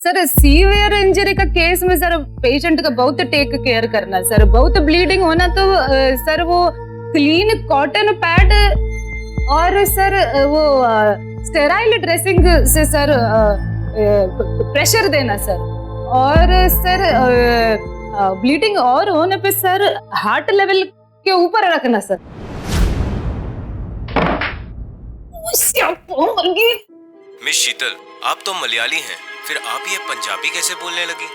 Sir severe injury का case में sir patient का बहुत टेक केयर करना सर, बहुत ब्लीडिंग होना तो सर वो क्लीन कॉटन पैड और सर वो स्टेराइल ड्रेसिंग से सर प्रेशर देना सर, और सर ब्लीडिंग और होने पे सर हार्ट लेवल के ऊपर रखना सर। मिस शीतल, आप तो मलयाली हैं, फिर आप ये पंजाबी कैसे बोलने लगी?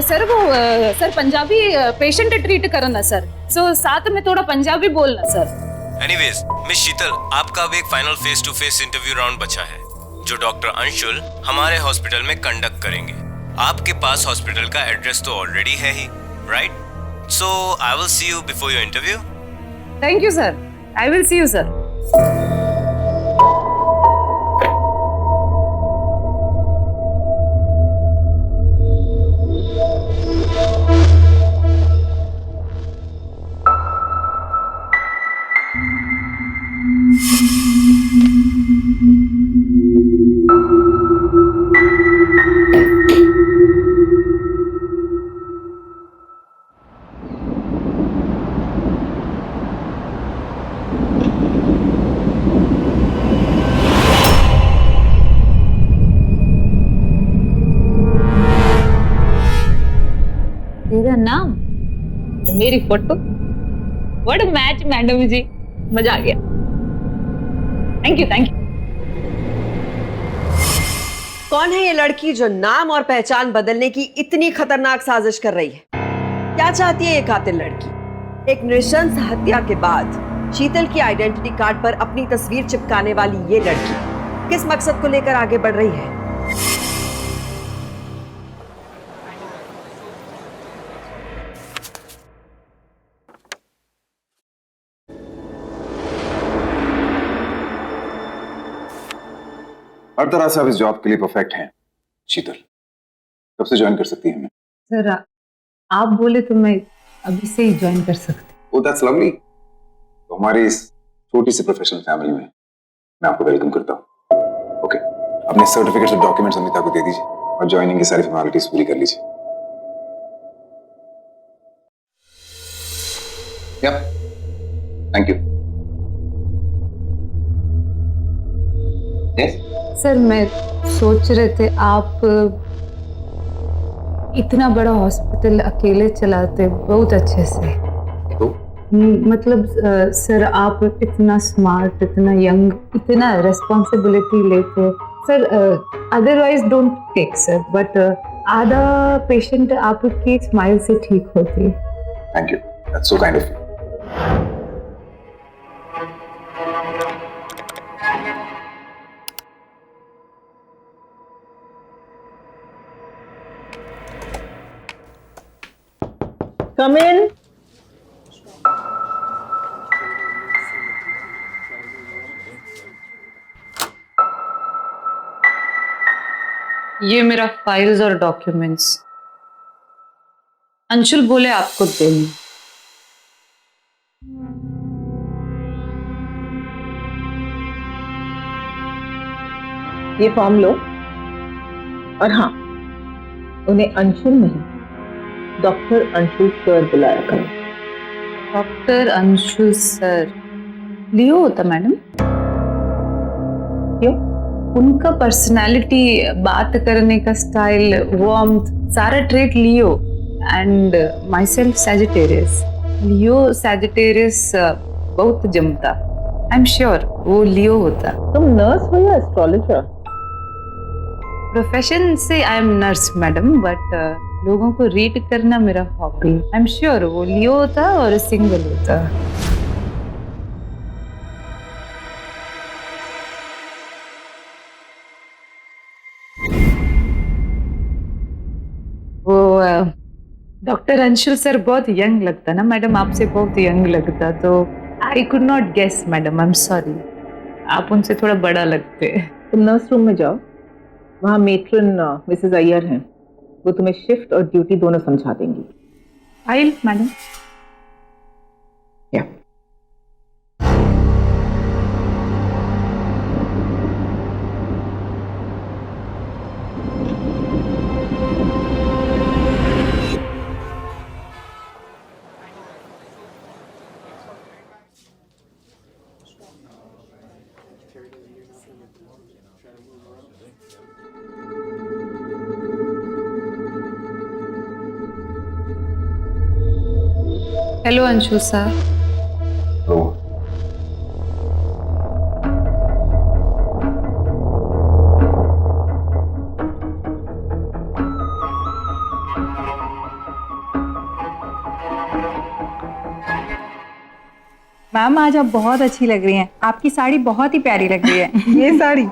सर वो सर पंजाबी पेशेंट ट्रीट करना सर, सो साथ में थोड़ा पंजाबी बोलना सर। एनीवेज मिस शीतल, आपका अब एक final face to face interview round बचा है जो डॉक्टर अंशुल हमारे हॉस्पिटल में कंडक्ट करेंगे। आपके पास हॉस्पिटल का एड्रेस तो ऑलरेडी है ही, right? So I will see you before your interview. Thank you sir, I will see you sir. तेरा नाम तो मेरी photo, what match madam ji, मजा आ गया। Thank you thank you. कौन है ये लड़की जो नाम और पहचान बदलने की इतनी खतरनाक साजिश कर रही है? क्या चाहती है ये कातिल लड़की? एक नृशंस हत्या के बाद शीतल की आइडेंटिटी कार्ड पर अपनी तस्वीर चिपकाने वाली ये लड़की किस मकसद को लेकर आगे बढ़ रही है? हर तरह से आप इस जॉब के लिए परफेक्ट हैं शीतल। कब से ज्वाइन कर सकती हैं हमें? सर आप बोले तो मैं अभी से ही ज्वाइन कर सकती। Oh that's lovely. तो हमारी इस छोटी सी प्रोफेशनल फैमिली में मैं आपको वेलकम करता हूँ। ओके, अपने सर्टिफिकेट्स और डॉक्यूमेंट्स अमिता को दे दीजिए और ज्वाइनिंग की सारी फॉर्मेलिटीज पूरी कर लीजिए। या थैंक यू। यस सर मैं सोच रहे थे आप इतना बड़ा हॉस्पिटल अकेले चलाते बहुत अच्छे से, तो मतलब सर आप इतना स्मार्ट, इतना यंग, इतना रेस्पॉन्सिबिलिटी लेते sir, otherwise don't take sir, but आधा पेशेंट आपकी स्माइल से ठीक होती है। Thank you, that's so kind of you. Come in. ये मेरा फाइल्स और डॉक्यूमेंट्स अंशुल बोले आपको देनी। ये फॉर्म लो और हाँ, उन्हें अंशुल नहीं, डॉक्टर अंशुल सर बुलाया करो। डॉक्टर अंशुल सर लियो होता मैडम? क्यों? उनका पर्सनालिटी, बात करने का स्टाइल, वार्मथ, सारा trait Leo, and my self Sagittarius. Leo Sagittarius बहुत जमता, आई एम श्योर वो लियो होता। तुम नर्स हो या एस्ट्रोलॉजर? प्रोफेशन से I am nurse madam, but लोगों को रीड करना मेरा हॉबी। आई एम श्योर वो लियो होता और सिंगल होता। वो डॉक्टर अंशुल सर बहुत यंग लगता ना मैडम, आपसे बहुत यंग लगता, तो I could not guess madam, I am sorry. आप उनसे थोड़ा बड़ा लगते। तुम नर्स रूम में जाओ, वहाँ मेट्रन मिसेस अय्यर हैं, वो तुम्हें शिफ्ट और ड्यूटी दोनों समझा देंगी। File madam. या हेलो अंशु सर। तो मैम आज आप बहुत अच्छी लग रही हैं। आपकी साड़ी बहुत ही प्यारी लग रही है। ये साड़ी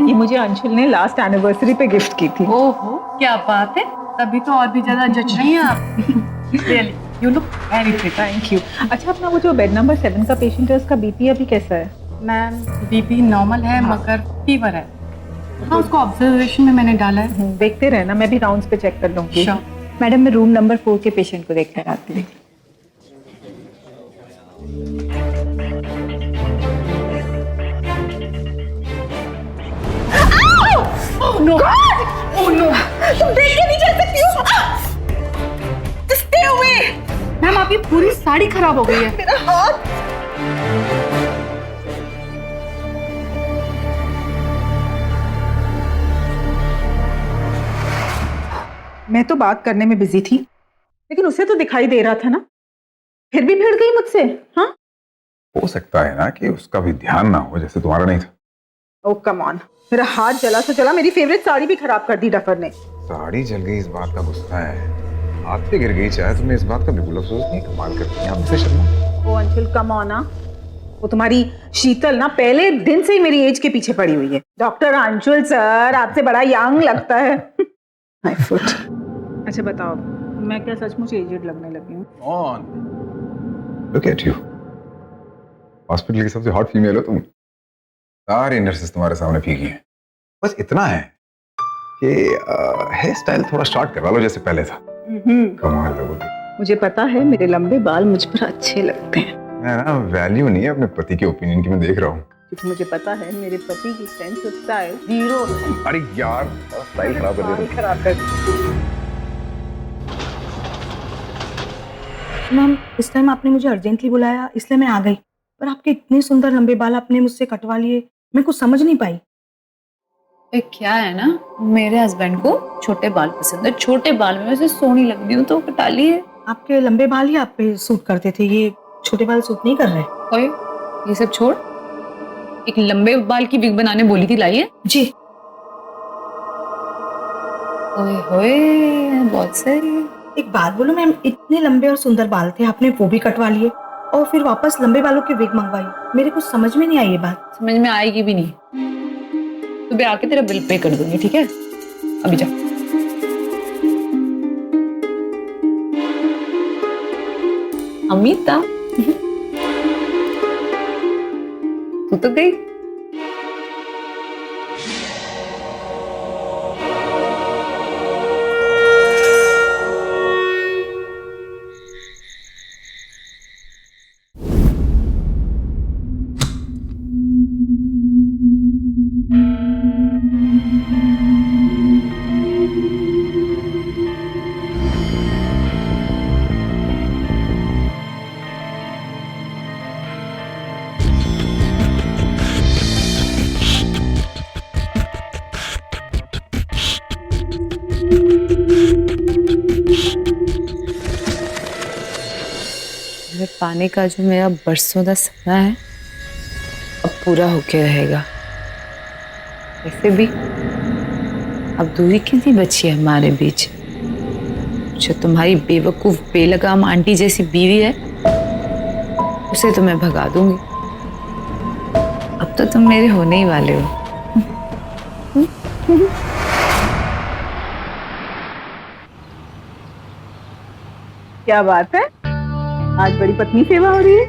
ये मुझे अंशुल ने लास्ट एनिवर्सरी पे गिफ्ट की थी। ओहो क्या बात है, तभी तो और भी ज्यादा जच रही हैं आप। Really you look very pretty. Thank you. अच्छा, अपना वो जो बेड नंबर 7 का पेशेंट है उसका बीपी अभी कैसा है? मैम बीपी नॉर्मल है मगर फीवर है। हाँ उसको ऑब्जर्वेशन में मैंने डाला है। देखते रहना, मैं भी राउंड्स पे चेक कर लूंगी। मैडम मैं रूम नंबर 4 के पेशेंट को देख कर आती हूँ। तुम देख के नहीं जा सकती हो। Stay away. मैम आपकी पूरी साड़ी खराब हो गई है। मेरा हाथ। मैं तो बात करने में बिजी थी, लेकिन उसे तो दिखाई दे रहा था ना, फिर भी भिड़ गई मुझसे। हाँ हो सकता है ना कि उसका भी ध्यान ना हो जैसे तुम्हारा नहीं था। ओ कम ऑन, मेरा हाथ जला तो जला, मेरी फेवरेट साड़ी भी खराब कर दी डफर ने। साड़ी जल गई इस बात का गुस्सा है, हाथ पे गिर गई चाहे, तुम्हें इस बात का बिल्कुल अफसोस नहीं। कमाल करती हैं आप से शर्मा। ओ अंशुल कम ऑन ना, वो तुम्हारी शीतल ना पहले दिन से ही मेरी एज के पीछे पड़ी हुई है। डॉक्टर अंशुल सर आपसे बड़ा यंग लगता है। My foot. अच्छा बताओ, मैं क्या सचमुच एजेड लगने लगी हूँ? On look at you, hospital की सबसे हॉट फीमेल हो तुम। सारी नर्सेस तुम्हारे सामने फीकी हैं। बस इतना है कि हेयर स्टाइल थोड़ा शॉर्ट करवा लो जैसे पहले था। कमाल लोगोगे। मुझे पता है मेरे लंबे बाल मुझ पर अच्छे लगते हैं। मैं ना वैल्यू नहीं है अपने पति के ओपिनियन की, मैं देख रहा हूँ। क्योंकि मुझे पता है मेरे पति की सेंस ऑफ स्टाइल 0 है। अरे यार स्टाइल खराब कर दे। खराब कर मैम इस टाइम आपने मुझे अर्जेंटली बुलाया इसलिए मैं आ गई, पर आपके इतने सुंदर लंबे बाल आपने मुझसे कटवा लिए, मैं कुछ समझ नहीं पाई। क्या है ना, मेरे हस्बैंड को छोटे बाल पसंद है, छोटे बाल में वैसे सोहनी लगती हूँ तो कटा लिए। आपके लंबे बाल ही आप पे सूट करते थे, ये छोटे बाल सूट नहीं कर रहे। ओए ये सब छोड़, एक लंबे बाल की विग बनाने बोली थी, लाइए। जी ओए होए बहुत सही। एक बात बोलो मैम, इतने लंबे और सुंदर बाल थे, आपने वो भी कटवा लिए और फिर वापस लंबे बालों की विग मंगवाई। मेरे कुछ समझ में नहीं आई ये बात। समझ में आएगी भी नहीं, सुबह आके तेरा बिल पे कर दूंगी, ठीक है? अभी जा। अमिता तू तो गई। पाने का जो मेरा बरसों का सपना है अब पूरा होके रहेगा। वैसे भी अब दूरी कितनी बची है हमारे बीच। जो तुम्हारी बेवकूफ बेलगाम आंटी जैसी बीवी है उसे तो मैं भगा दूंगी। अब तो तुम मेरे होने ही वाले हो। क्या बात है, आज बड़ी पत्नी सेवा हो रही है।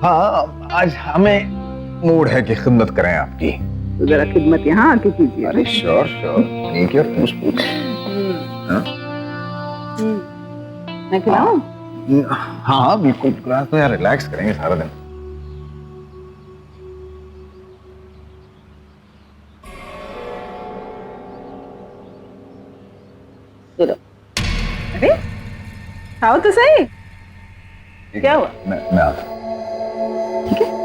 हाँ आज हमें मूड है कि खिदमत करें आपकी। तो जरा खिदमत यहाँ आके कीजिए। अरे श्योर श्योर, ठीक है पूछ। मैं खिलाऊं? हाँ बिल्कुल, तो यार रिलैक्स करेंगे सारा दिन। चलो। अरे खाओ तो सही। क्या हुआ? मैं आता हूँ। ठीक है।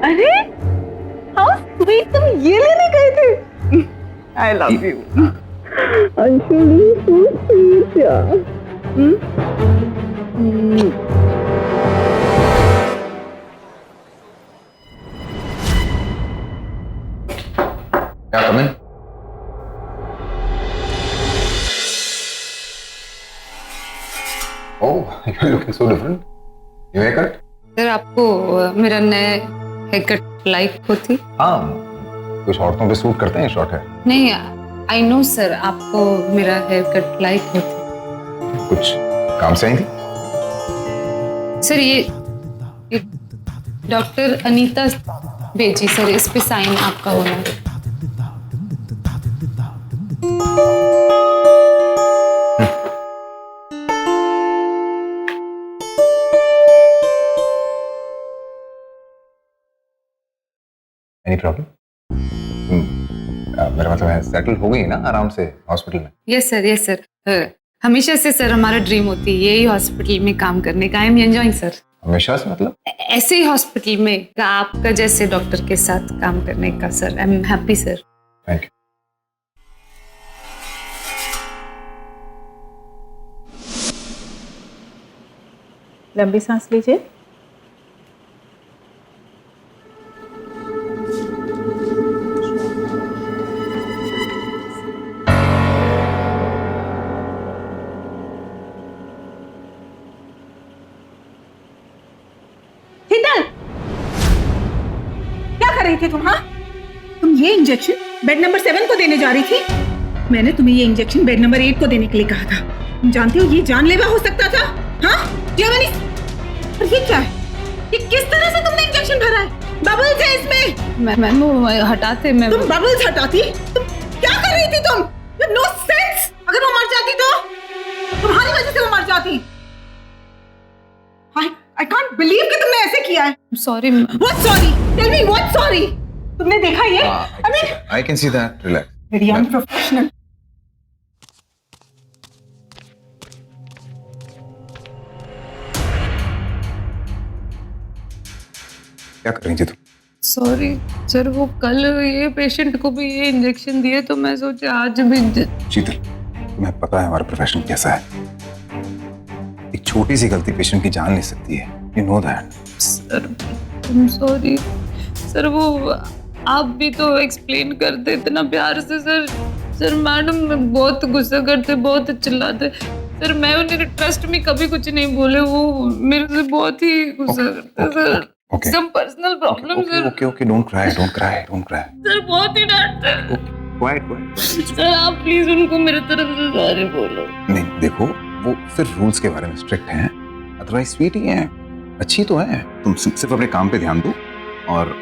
अरे हाउ स्वीट, तुम ये लेने गए थे। I love you Anshuli, so sweet यार। क्या कमें? Oh, you're looking so different. New haircut? Sir आपको मेरा नया हेयर कट लाइक होती? हाँ, कुछ औरतों पे सूट करते हैं शॉर्ट हेयर। नहीं, आई नो सर, आपको मेरा हेयर कट लाइक होती। कुछ काम से आई थी? सर ये डॉक्टर अनीता भेजी सर, इस पे साइन आपका होना है। Any problem? मेरा मतलब है सेटल हो गई ना आराम से हॉस्पिटल में? Yes sir, yes sir. हमेशा से सर हमारा ड्रीम होती है यही हॉस्पिटल में काम करने का। I am enjoying sir. हमेशा से मतलब? ऐसे ही हॉस्पिटल में आपका जैसे डॉक्टर के साथ काम करने का sir. I am happy sir. Thank you. लंबी सांस लीजिए। शीतल, क्या कर रही थी तुम? हाँ, तुम ये इंजेक्शन बेड नंबर 7 को देने जा रही थी। मैंने तुम्हें ये इंजेक्शन बेड नंबर 8 को देने के लिए कहा था। तुम जानते हो ये जानलेवा हो सकता था। हाँ जीवनी, और ये क्या है? ये किस तरह से तुमने इंजेक्शन भरा है? बबल्स है इसमें। मैम हटाते। मैं तुम बबल्स हटाती? तुम क्या कर रही थी तुम? No sense. अगर वो मर जाती तो तुम्हारी वजह से वो मर जाती। I can't believe कि तुमने ऐसे किया है। Sorry. What sorry? Tell me what sorry? तुमने देखा ये? I can see that. Relax. Very unprofessional. क्या कर रही थी तुम? सॉरी सर, वो कल ये पेशेंट को भी ये इंजेक्शन दिए तो मैं सोचा आज भी। शीतल, तुम्हें पता है हमारा प्रोफेशन कैसा है। एक छोटी सी गलती पेशेंट की जान ले सकती है। You know that. Sir I am sorry sir. वो आप भी तो एक्सप्लेन करते इतना प्यार से सर। सर मैडम बहुत गुस्सा करते, बहुत चिल्लाते सर। मैं उन्हें ट्रस्ट में कभी कुछ नहीं बोले। वो मेरे से बहुत ही गुस्सा करते sir. Okay. Some personal problem sir. Okay. Don't cry. Sir बहुत ही डांटते। Quiet. सर आप प्लीज उनको मेरे तरफ से सॉरी बोलो। नहीं, देखो वो सिर्फ रूल्स के बारे में स्ट्रिक्ट हैं, अदरवाइज स्वीट ही हैं, अच्छी तो है। तुम सिर्फ अपने काम पे ध्यान दो और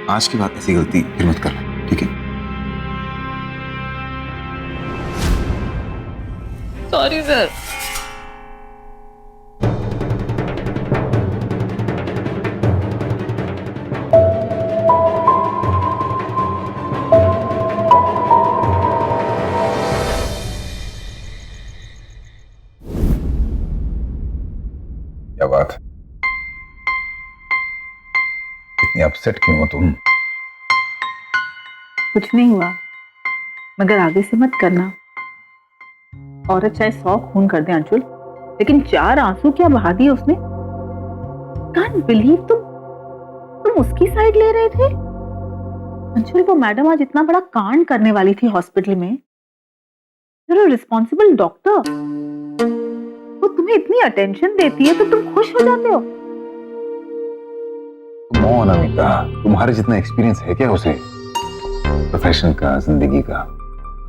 आज के बाद ऐसी गलती फिर मत करना, ठीक है? Sorry sir. क्या बात है? इतनी अपसेट क्यों हो तुम? कुछ नहीं हुआ, मगर आगे से मत करना। औरत चाहे 100 खून कर दे अंशुल, लेकिन 4 आंसू क्या बहा दिए उसने। कांट बिलीव तुम उसकी साइड ले रहे थे। अंशुल, वो मैडम आज इतना बड़ा कांड करने वाली थी हॉस्पिटल में। you're a responsible doctor. वो तुम्हें इतनी अटेंशन देती है तो तुम खुश हो जाते हो। कौन अमिता, तुम्हारे जितना एक्सपीरियंस है क्या उसे प्रोफेशन का, जिंदगी का?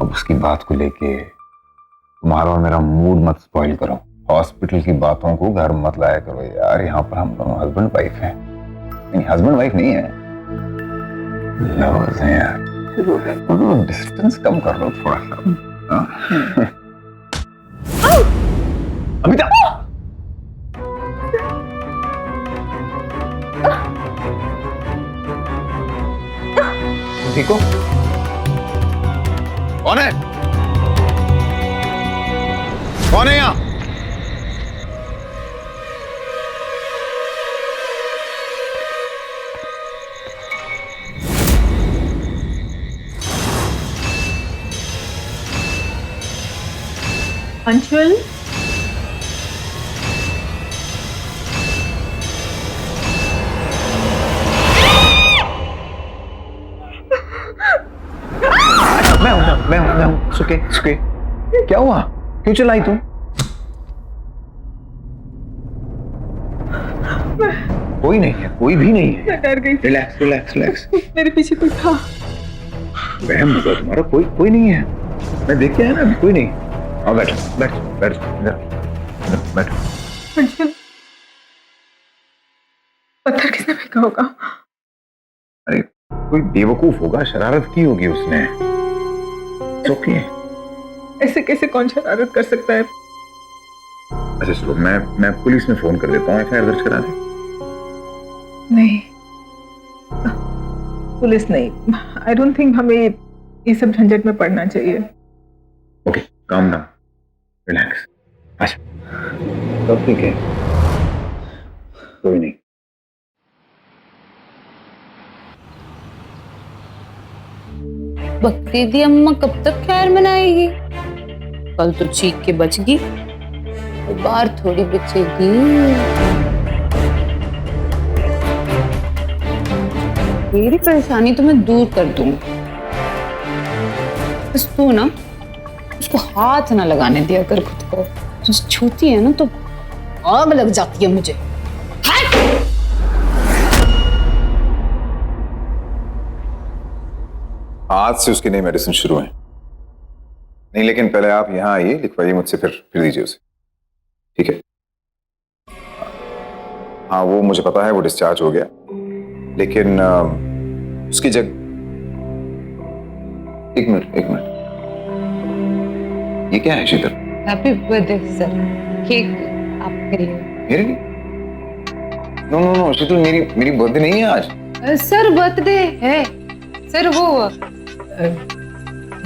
अब उसकी बात को लेके तुम्हारा और मेरा मूड मत स्पॉइल करो। हॉस्पिटल की बातों को घर मत लाया करो यार। यहाँ पर हम दोनों हस्बैंड वाइफ हैं। नहीं, हस्बैंड वाइफ नहीं है, लवर्स हैं यार। शुरू हो गया। डिस्टेंस कम कर लो थोड़ा सा। अमिता, ठीक हो? कौन है? कौन है यहाँ? अंशुल, मैं हूँ। सुके। क्या हुआ? क्यों चिल्लाई तुम? कोई नहीं है, कोई भी नहीं है। मैं डर गई। रिलैक्स। मेरे पीछे कोई था। वहम होगा तुम्हारा। कोई नहीं है। मैं देख के आया ना, कोई नहीं। आओ बैठो। अंशुल, पत्थर किसने फेंका होगा? अरे कोई बेवकूफ होगा, शरारत की होगी उसने। ओके। ऐसे कैसे कौन शरारत कर सकता है? अच्छा चलो, मैं पुलिस में फोन कर देता हूँ, एफआईआर दर्ज करा दे। नहीं, पुलिस नहीं। आई डोंट थिंक हमें ये सब झंझट में पड़ना चाहिए। Okay, calm down, relax. अच्छा, सब ठीक है, कोई नहीं। बकरीदी अम्मा कब तक खैर मनाएगी? कल तो चीख के बच गई, बार थोड़ी बचेगी। मेरी परेशानी तो मैं दूर कर दूंगी, बस तू ना उसको हाथ ना लगाने दिया कर खुद को। तो छूती है ना तो आग लग जाती है मुझे। आज से उसकी नई मेडिसिन शुरू है। नहीं, लेकिन पहले आप यहाँ आइए, लिखवाइए मुझसे, फिर दीजिए उसे, ठीक है? हाँ, वो मुझे पता है, वो डिस्चार्ज हो गया, लेकिन उसकी जगह एक मिनट, ये क्या है शीतल? हैप्पी बर्थडे सर, केक आपके लिए। मेरे लिए? नो शीतल, मेरी बर्थडे नहीं है आज। सर बर्थडे है सर, वो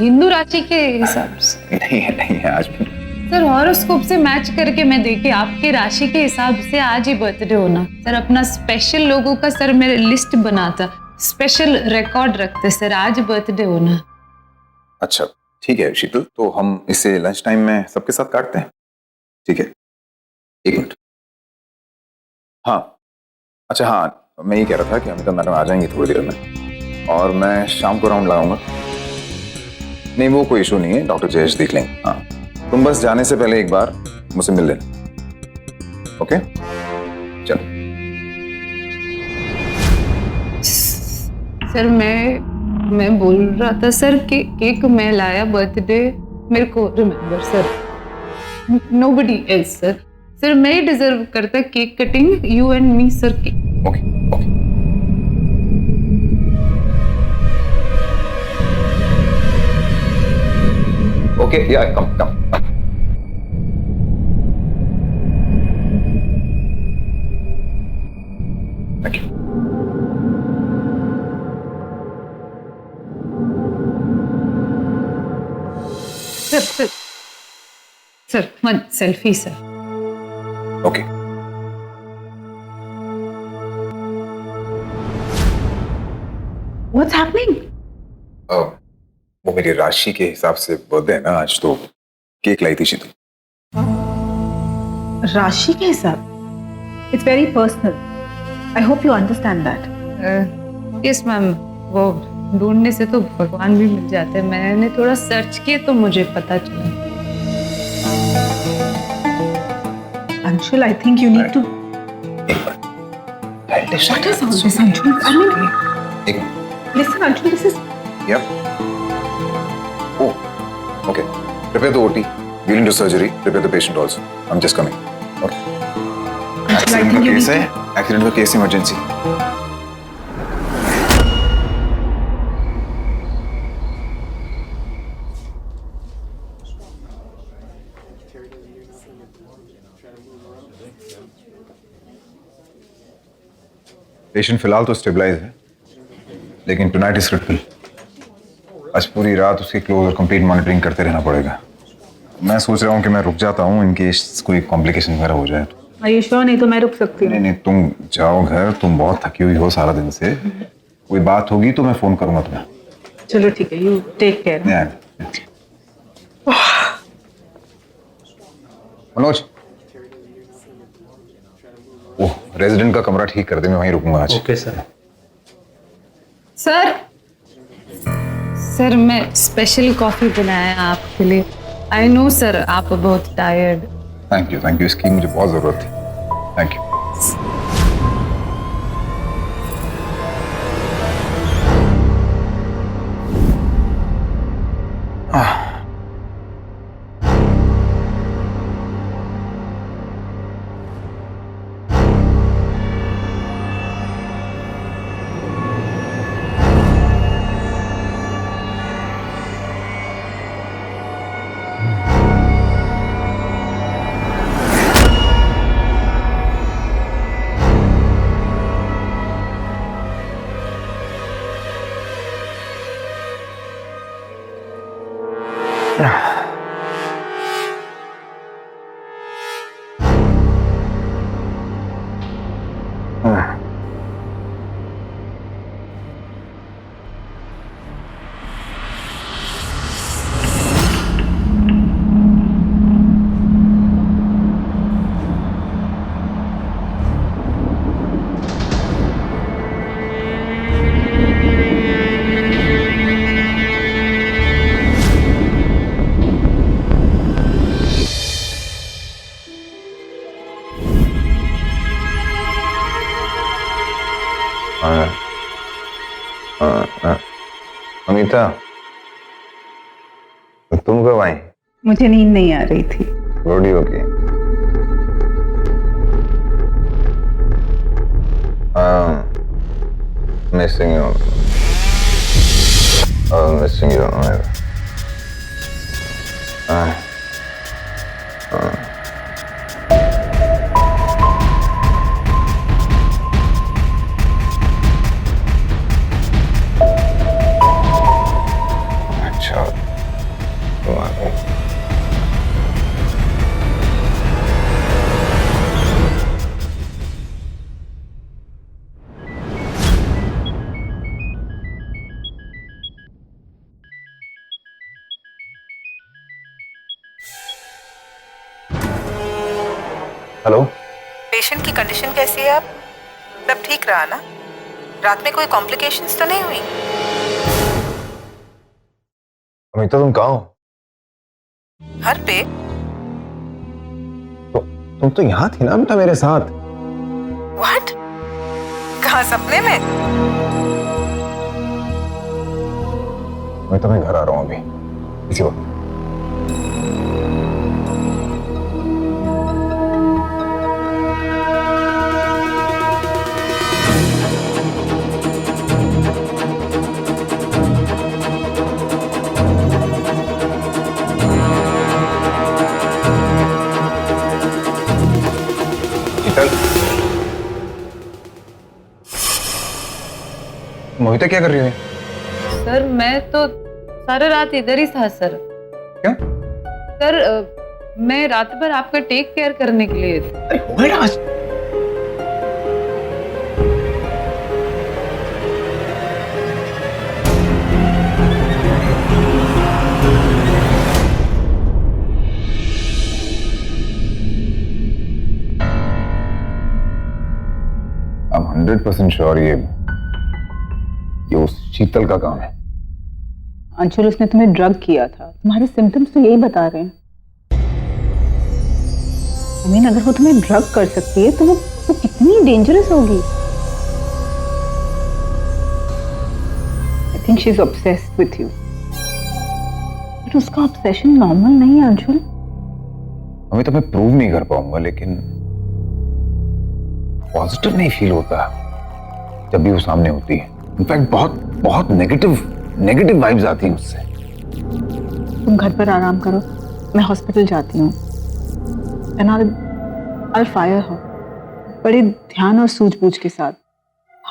हिंदू राशि के हिसाब से नहीं है आज भी। सर हॉरोस्कोप से मैच करके मैं देखी, आपके राशि के हिसाब से आज ही बर्थडे होना। सर अपना स्पेशल लोगों का सर मेरे लिस्ट बनाता, स्पेशल रिकॉर्ड रखते सर, आज बर्थडे होना। अच्छा ठीक है शीतल, तो हम इसे लंच टाइम में सबके साथ काटते हैं, ठीक है? एक मिनट। हाँ, अच्छा हाँ, मैं ये कह रहा था कि अमिता मैडम आ जाएंगी थोड़ी देर में, और मैं शाम को राउंड लगाऊंगा। नहीं, वो कोई इशू नहीं है, डॉक्टर जयेश देख लेंगे। हाँ, तुम बस जाने से पहले एक बार मुझसे मिल लेना, ओके? चलो। सर मैं बोल रहा था सर कि केक मैं लाया बर्थडे मेरे को remember sir, nobody else sir. Sir मैं ही डिजर्व करता cake cutting, you and me sir. Okay. Okay, yeah, come. Thank you. Sir one selfie sir. Okay. What's happening? वो मेरी राशि के हिसाब से बर्थडे है ना आज, तो केक लाई थी शीतल। राशि के हिसाब? It's very personal. I hope you understand that. Yes ma'am, वो ढूंढने से तो भगवान भी मिल जाते हैं। मैंने थोड़ा सर्च किया तो मुझे पता चला। Anshul, I think you need to. What is all this, Anshul? I mean, एक minute. listen, Anshul, this is. Yep. Oh, okay. Prepare the OT. We'll into surgery. Prepare the patient also. I'm just coming. Okay. Accident का case है, accident का case emergency. Patient फिलहाल तो stabilise है, लेकिन tonight is critical. आज पूरी रात उसकी क्लोज और कंप्लीट मॉनिटरिंग करते रहना पड़ेगा। मैं सोच रहा हूँ कि मैं रुक जाता हूँ इन केस कोई कॉम्प्लिकेशन वगैरह हो जाए तो। आयुष्मान, नहीं तो मैं रुक सकती हूँ। नहीं, तुम जाओ घर, तुम बहुत थकी हुई हो सारा दिन से। कोई बात होगी तो मैं फोन करूंगा तुम्हें। चलो ठीक है, you take care. Manoj, oh, resident का कमरा ठीक कर दे, मैं वहीं रुकूंगा आज। Okay sir. सर मैं स्पेशल कॉफी बनाया है आपके लिए। आई नो सर, आप बहुत टायर्ड। थैंक यू, इसकी मुझे बहुत जरूरत थी। Thank you. अमिता, तुम कब आई? मुझे नींद नहीं आ रही थी। थोड़ी होगी। Missing you. Missing you. अच्छा, तुम आ गई। हेलो, पेशेंट की कंडीशन कैसी है? आप सब ठीक रहा ना? रात में कोई कॉम्प्लिकेशंस तो नहीं हुई? अमिता तुम कहाँ हो? घर पे? तुम तो यहाँ थी ना अमिता मेरे साथ। व्हाट? कहाँ, सपने में? अमिता मैं घर आ रहा हूँ अभी, इसी वक्त। मोहिता क्या कर रही है? सर मैं तो सारा रात इधर ही था सर। क्या? सर मैं रात भर आपका टेक केयर करने के लिए थी। अरे हो गया आज। I'm 100% श्योर ये उस शीतल का काम है। अंशुल, उसने तुम्हें ड्रग किया था। तुम्हारे सिम्टम्स तो यही बता रहे हैं। अगर वो तुम्हें ड्रग कर सकती है तो वो कितनी डेंजरस होगी। I think she is obsessed with you. But उसका ऑब्सेशन नॉर्मल नहीं है अंशुल। अभी तो मैं प्रूव नहीं कर पाऊंगा, लेकिन पॉजिटिव नहीं फील होता जब भी वो सामने होती है। इनफैक्ट बहुत नेगेटिव वाइब्स आती हैं उससे। तुम घर पर आराम करो, मैं हॉस्पिटल जाती हूँ। एंड I'll fire her, बड़े ध्यान और सूझबूझ के साथ।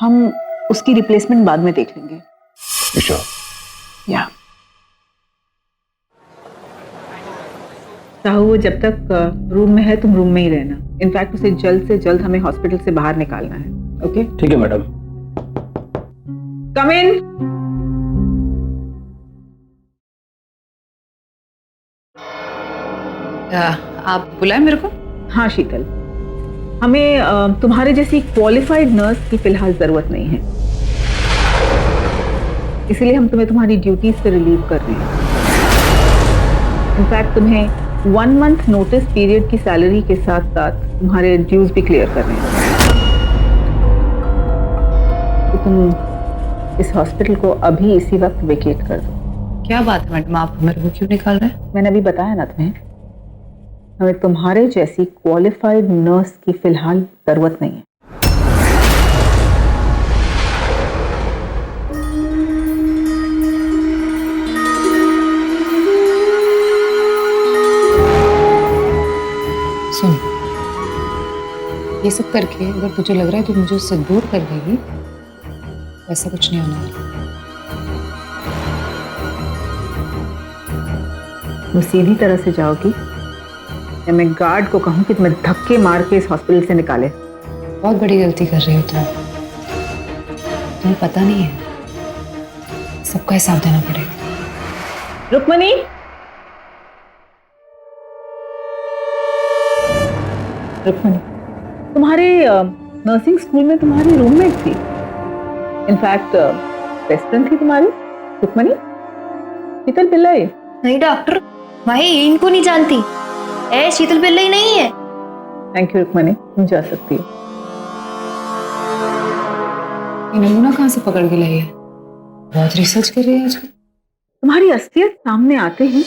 हम उसकी रिप्लेसमेंट बाद में देख लेंगे। Sure. या साहू, वो जब तक रूम में है तुम रूम में ही रहना। इनफैक्ट उसे जल्द से जल्द हमें हॉस्पिटल से बाहर निकालना है। ओके? ठीक है मैडम। कम इन। आप बुलाए मेरे को? हाँ शीतल, हमें तुम्हारे जैसी क्वालिफाइड नर्स की फिलहाल जरूरत नहीं है, इसलिए हम तुम्हें तुम्हारी ड्यूटीज से रिलीव कर रहे हैं। इनफैक्ट तुम्हें 1 मंथ नोटिस पीरियड की सैलरी के साथ साथ तुम्हारे ड्यूज भी क्लियर कर रहे हैं। तो तुम इस हॉस्पिटल को अभी इसी वक्त वेकेट कर दो। क्या बात है मैडम, आप मेरे को क्यों निकाल रहे हैं? मैंने अभी बताया ना तुम्हें, हमें तुम्हारे जैसी क्वालिफाइड नर्स की फिलहाल जरूरत नहीं है। सुन, ये सब करके अगर तुझे लग रहा है कि मुझे उससे दूर कर देगी, ऐसा कुछ नहीं होने वाला। तुम सीधी तरह से जाओगी या मैं गार्ड को कहूँ कि तुम्हें धक्के मार के इस हॉस्पिटल से निकाले? बहुत बड़ी गलती कर रही हो तुम। तुम्हें पता नहीं है, सबका हिसाब देना पड़ेगा। रुक्मणी, रुक्मणी, तुम्हारे नर्सिंग स्कूल में तुम्हारी रूममेट थी, इनफैक्ट बेस्ट फ्रेंड थी तुम्हारी, रुक्मणी, शीतल पिल्लाई। नहीं डॉक्टर, भाई इनको नहीं जानती। शीतल पिल्लाई नहीं है। थैंक यू रुक्मणी, तुम जा सकती हो। ये नमूना कहाँ से पकड़ के लाई है? बहुत रिसर्च कर रही है आजकल। तुम्हारी असलियत सामने आते ही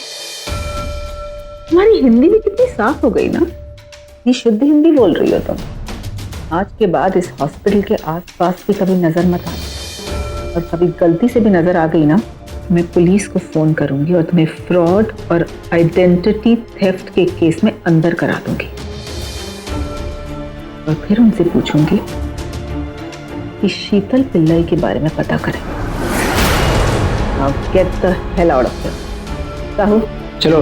तुम्हारी हिंदी भी कितनी साफ हो गई ना। ये शुद्ध हिंदी बोल रही हो तुम। आज के बाद इस हॉस्पिटल के आसपास भी कभी नजर मत आना, और कभी गलती से भी नजर आ गई ना, मैं पुलिस को फोन करूंगी और तुम्हें फ्रॉड और आइडेंटिटी थेफ्ट के केस में अंदर करा दूंगी, और फिर उनसे पूछूंगी कि शीतल पिल्लाई के बारे में पता करें। Now get the hell out of here. Sahu, चलो।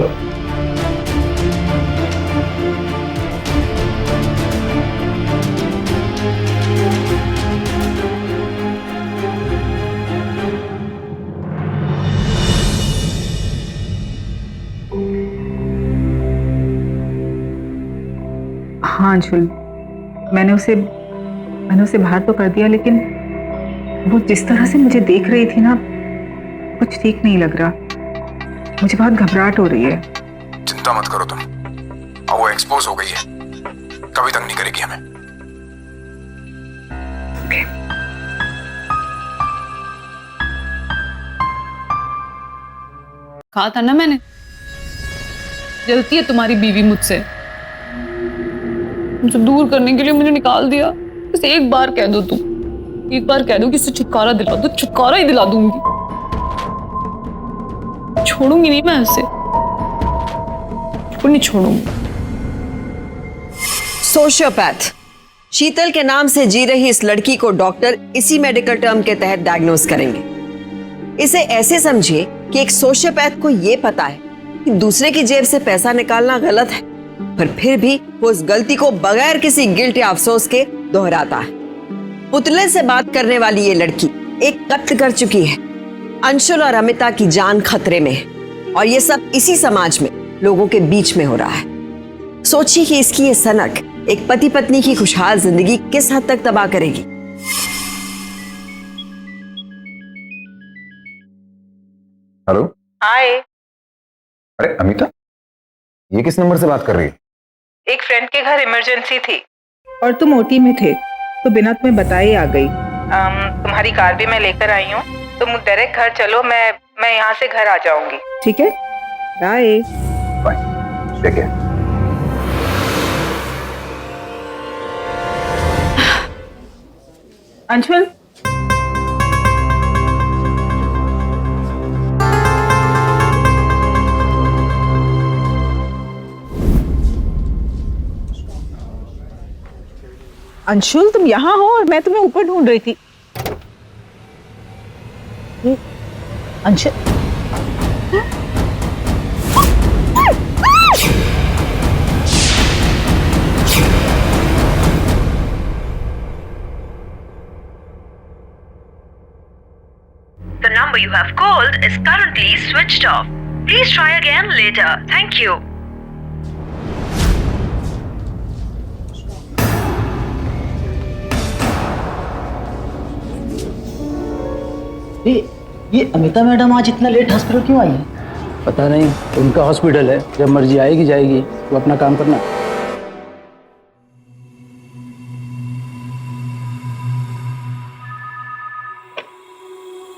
हाँ अंशुल, मैंने उसे बाहर तो कर दिया, लेकिन वो जिस तरह से मुझे देख रही थी ना, कुछ ठीक नहीं लग रहा। मुझे बहुत घबराहट हो रही है। चिंता मत करो तुम, अब वो एक्सपोज हो गई है, कभी तंग नहीं करेगी हमें। Okay. कहा था ना मैंने, जलती है तुम्हारी बीवी मुझसे। मुझे दूर करने के लिए मुझे निकाल दिया। बस एक बार कह दो तुम, एक बार कह दो कि इससे छुटकारा दिला दो, छुटकारा ही दिला दूंगी। छोड़ूंगी नहीं मैं उसे, नहीं छोड़ूंगी। सोशियोपैथ शीतल के नाम से जी रही इस लड़की को डॉक्टर इसी मेडिकल टर्म के तहत डायग्नोज करेंगे। इसे ऐसे समझिए कि एक सोशियोपैथ को यह पता है कि दूसरे की जेब से पैसा निकालना गलत है, पर फिर भी वो उस गलती को बगैर किसी गिल्ट या अफसोस के दोहराता है। पुतले से बात करने वाली ये लड़की एक कत्ल कर चुकी है। अंशुल और अमिता की जान खतरे में है, और ये सब इसी समाज में लोगों के बीच में हो रहा है। सोचिए कि इसकी ये सनक एक पति पत्नी की खुशहाल जिंदगी किस हद तक तबाह करेगी। हेलो। हाय। अरे अमिता, ये किस नंबर से बात कर रही है? एक फ्रेंड के घर इमरजेंसी थी और तुम ओटी में थे, तो बिना तुम्हें बताए आ गई। तुम्हारी कार भी मैं लेकर आई हूँ, तुम डायरेक्ट घर चलो, मैं यहाँ से घर आ जाऊंगी। ठीक है, बाय। बाय, ठीक है। अंशुल, अंशुल तुम यहाँ हो और मैं तुम्हें ऊपर ढूंढ रही थी। Anshul The number you have called is currently switched off. Please try again later. Thank you. ये अमिता मैडम आज इतना लेट हॉस्पिटल क्यों आई है? पता नहीं, उनका हॉस्पिटल है, जब मर्जी आएगी जाएगी, वो अपना काम करना।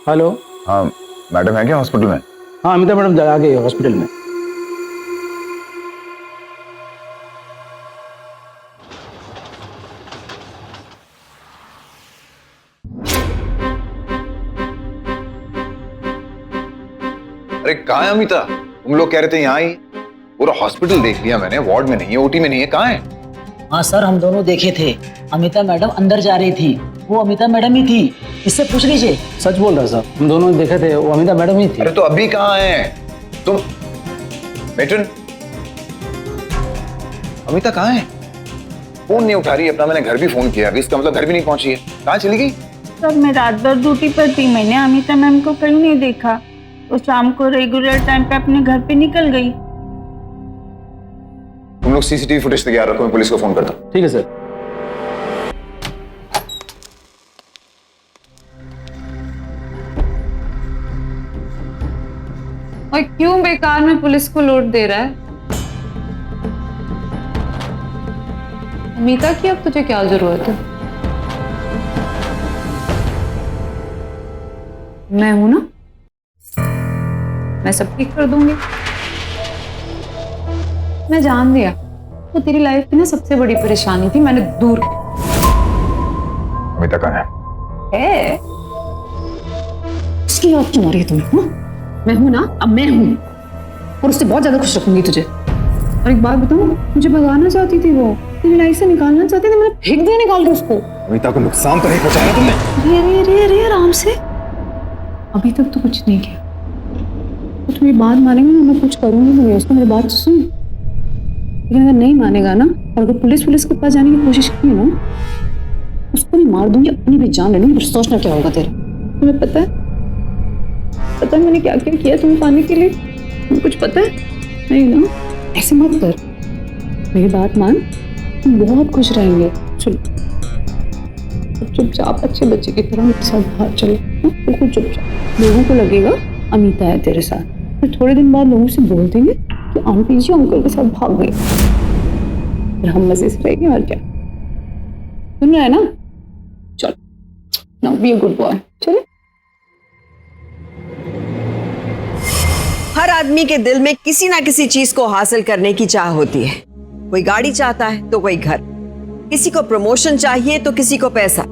हेलो। हाँ मैडम है क्या हॉस्पिटल में? हाँ अमिता मैडम आ गई हॉस्पिटल में। अरे कहाँ है अमिता? तुम लोग कह रहे थे यहाँ ही, पूरा हॉस्पिटल देख लिया मैंने, वार्ड में नहीं है, ओटी में नहीं है, कहाँ है? हाँ सर, हम दोनों देखे थे, अमिता मैडम अंदर जा रही थी, वो अमिता मैडम ही थी, इससे पूछ लीजिए। सच बोल रहा साहब, हम दोनों देखे थे, वो अमिता मैडम ही थी। अरे तो अभी कहाँ है तुम? मेट्रन, अमिता कहाँ है? फोन नहीं उठा रही अपना, मैंने घर भी फोन किया, इसका मतलब घर भी नहीं पहुंची है, कहाँ चली गई? सर मैं रात भर ड्यूटी पर थी, मैंने अमिता मैम को कहीं नहीं देखा, तो शाम को रेगुलर टाइम पे अपने घर पे निकल गई। तुम लोग सीसीटीवी फुटेज तैयार रखो, मैं पुलिस को फोन करता हूँ। ठीक है सर। और क्यों बेकार में पुलिस को लोड दे रहा है? अमिता की अब तुझे क्या जरूरत है? मैं हूं ना, मैं सब ठीक कर दूंगी। मैं जान दिया तो तेरी लाइफ की ना सबसे बड़ी परेशानी थी, मैंने दूर। अमिता कहाँ है? उसकी याद क्यों आ रही है तुम्हें? हाँ? मैं हूं ना, अब मैं हूं और उससे बहुत ज्यादा खुश रखूंगी तुझे। और एक बात बताऊं, मुझे भगाना चाहती थी वो, तेरी लाइफ से निकालना चाहती थी, मैंने फेंक दिया निकाल के उसको। अमिता को नुकसान तो नहीं पहुंचाया तुमने? अरे आराम से, अभी तक तो कुछ नहीं किया। तो तुम ये बात मानेंगे ना, मैं कुछ करूंगी तुम्हें, उसको मेरी बात सुन। लेकिन अगर नहीं मानेगा ना, और अगर पुलिस के पास जाने की कोशिश की ना, उसको भी मार दूंगी, अपनी भी जान ले लूंगी, फिर सोचना क्या होगा तेरा। तुम्हें पता है मैंने क्या क्या किया तुम्हें पाने के लिए? तुम्हें कुछ पता है? नहीं ना, ऐसे मत कर, मेरी बात मान, तुम बहुत खुश रहेंगे। चलो चुपचाप अच्छे बच्चे की तरह मेरे साथ बाहर चलो, बिल्कुल चुपचाप। लोगों को लगेगा अमिता है तेरे साथ, फिर थोड़े दिन बाद लोगों से बोल देंगे कि आंटी जी अंकल के साथ भाग गई, फिर हम मजे से रहेंगे। और क्या सुन रहा है ना? चल now be a good boy. चलो। हर आदमी के दिल में किसी ना किसी चीज को हासिल करने की चाह होती है। कोई गाड़ी चाहता है तो कोई घर, किसी को प्रमोशन चाहिए तो किसी को पैसा।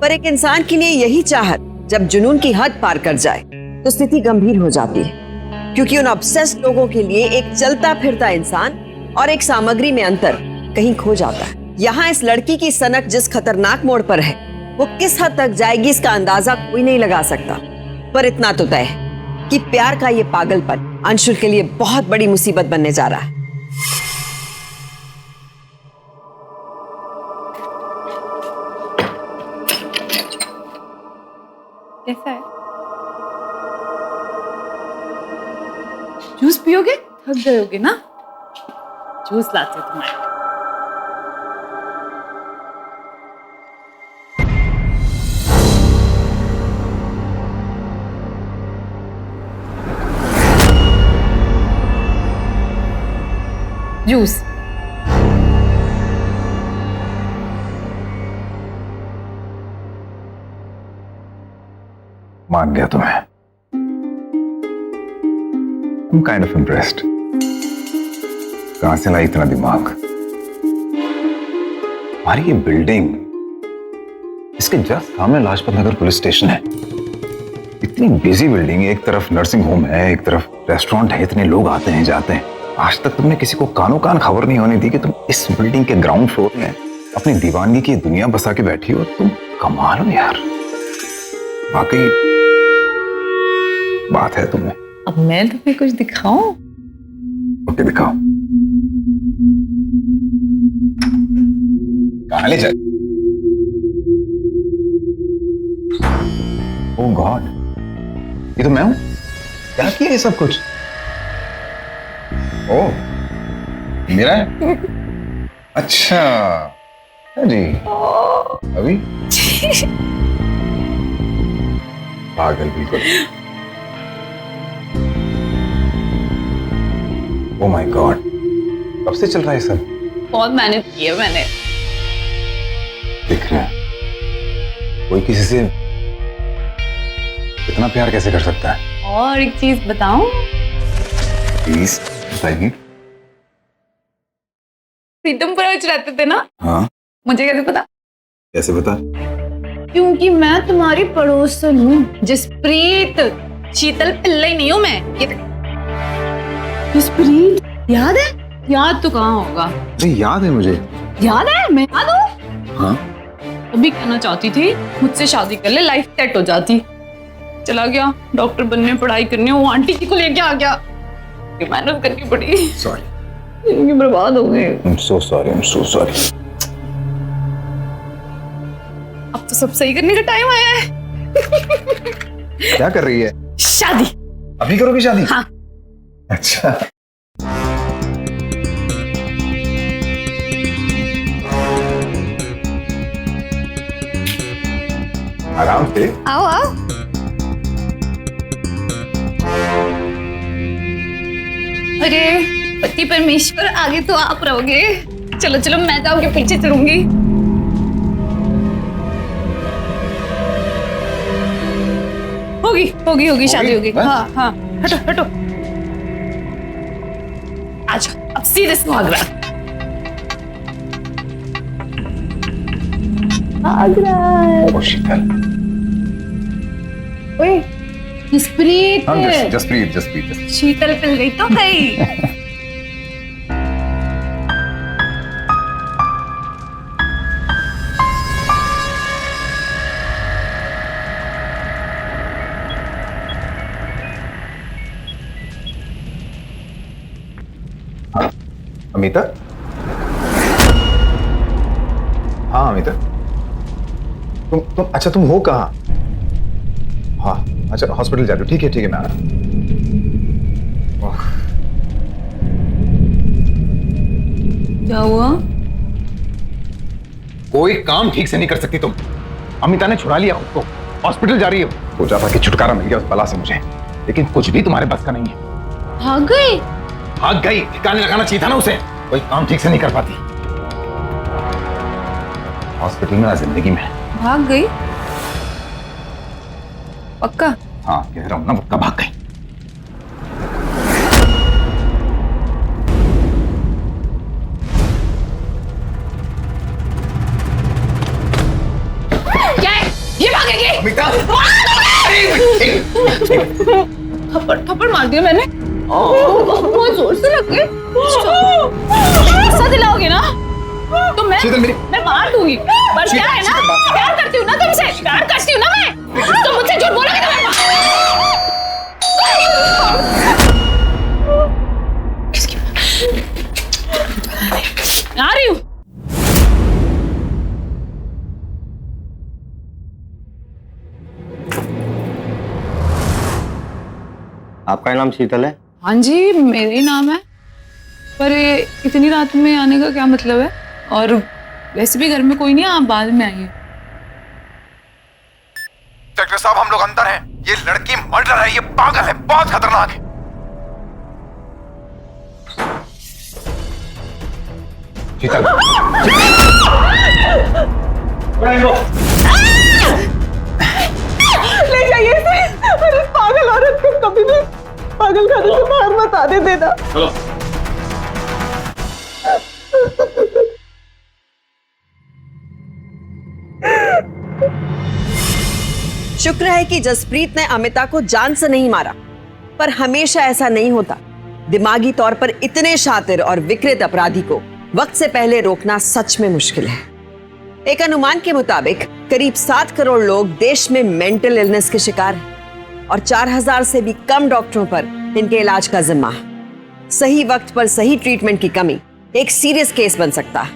पर एक इंसान के लिए यही चाहत जब जुनून की हद पार कर जाए तो स्थिति गंभीर हो जाती है, क्योंकि उन ऑब्सेस्ड लोगों के लिए एक चलता फिरता इंसान और एक सामग्री में अंतर कहीं खो जाता है। यहाँ इस लड़की की सनक जिस खतरनाक मोड़ पर है, वो किस हद तक जाएगी इसका अंदाजा कोई नहीं लगा सकता। पर इतना तो तय है कि प्यार का ये पागलपन अंशुल के लिए बहुत बड़ी मुसीबत बनने जा रहा है। कैसा है? जूस पियोगे? थक गए होगे ना, जूस लाते हो तुम्हारे। जूस। मान गया तुम्हें। I'm kind of impressed. कहां से लाई इतना दिमाग? हमारी ये बिल्डिंग, इसके जस्ट सामने लाजपत नगर पुलिस स्टेशन है। इतनी बिजी बिल्डिंग, एक तरफ नर्सिंग होम है, एक तरफ रेस्टोरेंट है, इतने लोग आते हैं जाते हैं। आज तक तुमने किसी को कानो कान खबर नहीं होने दी कि तुम इस बिल्डिंग के ग्राउंड फ्लोर में अपनी दीवानगी की दुनिया बसा के बैठी हो। तुम कमाल हो यार, वाकई बात है तुम्हें। अब मैं तुम्हें कुछ दिखाऊं? ओके दिखाओ। कहाँ ले जाए? ओह गॉड, ये तो मैं हूं। क्या किया ये सब कुछ? ओह मेरा है? अच्छा जी। अभी पागल बिल्कुल। ओह माय गॉड, कब से चल रहा है सब? बहुत मेहनत की है मैंने। दिख रहा है कोई किसी से इतना प्यार कैसे कर सकता है? और एक चीज बताऊं? प्लीज बताइए। प्रीतमपुरा में रहते थे ना? हाँ। मुझे कैसे पता? कैसे पता? क्योंकि मैं तुम्हारी पड़ोसन हूँ। जसप्रीत, शीतल पिल्लई नहीं हूँ मैं। ये जसप्रीत याद है? याद तो कहाँ होगा? जी याद है मुझे। याद है? मैं याद हूँ। हाँ। अभी कहना चाहती थी मुझसे शादी कर ले, लाइफ सेट हो जाती। चला गया डॉक्टर बनने, पढ़ाई करने, वो आंटी जी को लेके आ गया। मेहनत करनी पड़ी। सॉरी। जिंदगी बर्बाद हो गई। I'm so sorry, I'm so sorry. अब तो सब सही करने का टाइम आया है। क्या कर रही है? शादी। अभी करोगी शादी? हाँ। अच्छा। आराम से। आओ आओ। अरे पति परमेश्वर, आगे तो आप रहोगे। चलो चलो, मैं तो आपके पीछे चलूंगी। होगी होगी होगी शादी होगी। हाँ हाँ, हटो हटो। अच्छा अब सीधे सुहागरा। शीतल। ओए जसप्रीत। जसप्रीत। शीतल पिल गई तो गई। अमिता? हाँ अमिता, तुम अच्छा तुम हो कहाँ? हाँ अच्छा हॉस्पिटल जा रहे हो? ठीक है मैं आ रहा हूं। क्या हुआ? कोई काम ठीक से नहीं कर सकती तुम। अमिता ने छुड़ा लिया खुद को, हॉस्पिटल जा रही है। सोचा था कि छुटकारा मिल गया उस बला से मुझे, लेकिन कुछ भी तुम्हारे बस का नहीं है। भाग गई? भाग गई, ठिकाने लगाना चाहिए था ना उसे। कोई काम ठीक से नहीं कर पाती। हॉस्पिटल में ना जिंदगी में। भाग गई? पक्का? हाँ कह रहा हूं ना, पक्का भाग गई। क्या है? ये भागेगी? अमिता! थप्पड़ मार दिया मैंने। बहुत जोर से लग गए। गुस्सा दिलाओगे ना तो मैं मार दूंगी। पर क्या है ना, प्यार करती हूँ ना तुमसे, प्यार करती हूँ ना मैं। तो मुझसे झूठ बोलोगे तो मैं आ रही हूँ। आपका नाम शीतल है? हाँ जी मेरा ही नाम है, पर इतनी रात में आने का क्या मतलब है? और वैसे भी घर में कोई नहीं, आप बाद में आइए। डॉक्टर साहब हम लोग अंदर हैं। ये लड़की मर्डर है, ये पागल है, बहुत खतरनाक है। शीतल, ले जाइए इसे। अरे पागल औरत को कभी भी पागल खाने से बाहर मत आने देना। चलो। शुक्र है कि जसप्रीत ने अमिता को जान से नहीं मारा, पर हमेशा ऐसा नहीं होता। दिमागी तौर पर इतने शातिर और विकृत अपराधी को वक्त से पहले रोकना सच में मुश्किल है। एक अनुमान के मुताबिक करीब 7 करोड़ लोग देश में मेंटल इलनेस के शिकार हैं और 4000 से भी कम डॉक्टरों पर इनके इलाज का जिम्मा है। सही वक्त पर सही ट्रीटमेंट की कमी एक सीरियस केस बन सकता है,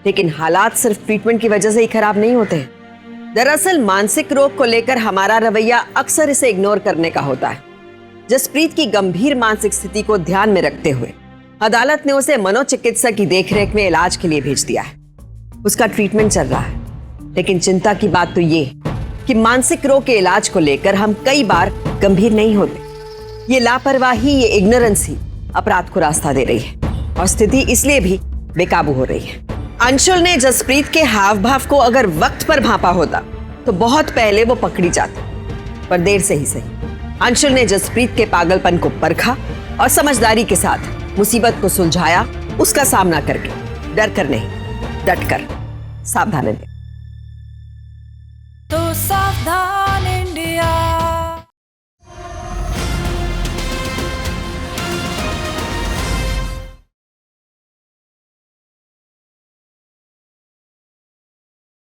लेकिन हालात सिर्फ ट्रीटमेंट की वजह से ही खराब नहीं होते। दरअसल मानसिक रोग को लेकर हमारा रवैया अक्सर इसे इग्नोर करने का होता है। जसप्रीत की गंभीर मानसिक स्थिति को ध्यान में रखते हुए अदालत ने उसे मनोचिकित्सक की देखरेख में इलाज के लिए भेज दिया है। उसका ट्रीटमेंट चल रहा है, लेकिन चिंता की बात तो ये कि मानसिक रोग के इलाज को लेकर हम कई बार गंभीर नहीं होते। ये लापरवाही, ये इग्नोरेंस ही अपराध को रास्ता दे रही है और स्थिति इसलिए भी बेकाबू हो रही है। अंशुल ने जसप्रीत के हाव भाव को अगर वक्त पर भांपा होता तो बहुत पहले वो पकड़ी जाती, पर देर से ही सही। अंशुल ने जसप्रीत के पागलपन को परखा और समझदारी के साथ मुसीबत को सुलझाया, उसका सामना करके, डर कर नहीं, डट कर। सावधान रहें। तो सावधान।